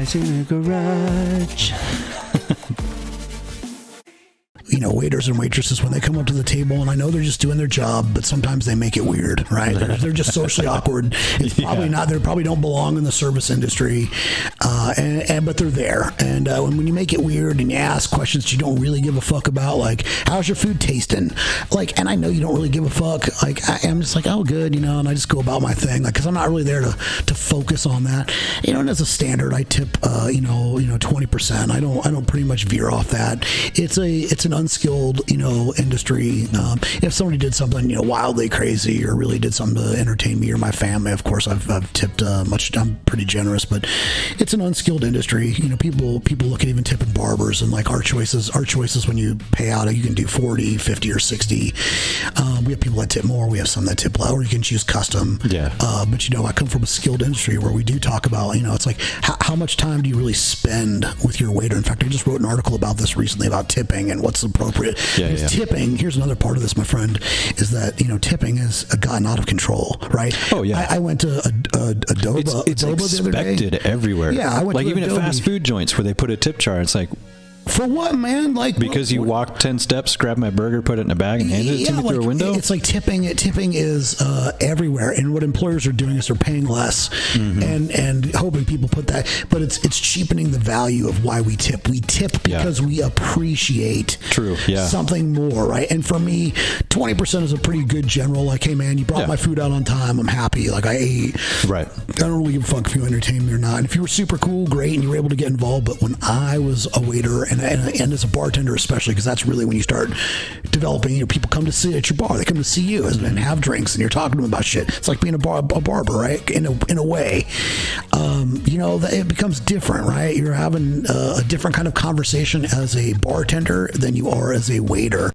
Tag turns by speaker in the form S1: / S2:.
S1: Guys in a garage.
S2: You know, waiters and waitresses, when they come up to the table, and I know they're just doing their job, but sometimes they make it weird, right? They're just socially awkward. It's probably not, they probably don't belong in the service industry, but they're there. And when you make it weird and you ask questions you don't really give a fuck about, like, how's your food tasting? Like, and I know you don't really give a fuck. Like, I'm just like, oh, good, you know, and I just go about my thing, like, because I'm not really there to focus on that. You know, and as a standard, I tip, 20%. I don't pretty much veer off that. It's an unskilled, industry. If somebody did something, wildly crazy or really did something to entertain me or my family, of course, I've tipped much. I'm pretty generous, but it's an unskilled industry. People look at even tipping barbers and like our choices when you pay out, you can do 40, 50 or 60. We have people that tip more. We have some that tip lower. You can choose custom.
S1: Yeah.
S2: But I come from a skilled industry where we do talk about, it's like how much time do you really spend with your waiter? In fact, I just wrote an article about this recently about tipping and what's appropriate. Tipping, here's another part of this, my friend, is that tipping has gotten out of control, right?
S1: Oh yeah.
S2: I went to Adobe.
S1: It's expected everywhere.
S2: Yeah, I went
S1: like
S2: to
S1: even
S2: Adobe.
S1: at fast food joints where they put a tip jar. It's like,
S2: for what, man? Like
S1: because you walked 10 steps, grabbed my burger, put it in a bag, and handed it to me through a window.
S2: It's like tipping. Tipping is everywhere, and what employers are doing is they're paying less, and hoping people put that. But it's cheapening the value of why we tip. We tip because we appreciate something more, right? And for me, 20% is a pretty good general. Like, hey man, you brought my food out on time. I'm happy. Like I ate.
S1: Right.
S2: I don't really give a fuck if you entertain me or not. And if you were super cool, great, and you were able to get involved. But when I was a waiter and as a bartender especially, because that's really when you start developing, people come to see at your bar, they come to see you and have drinks, and you're talking to them about shit. It's like being a barber, right? In a way, it becomes different, right? You're having a different kind of conversation as a bartender than you are as a waiter.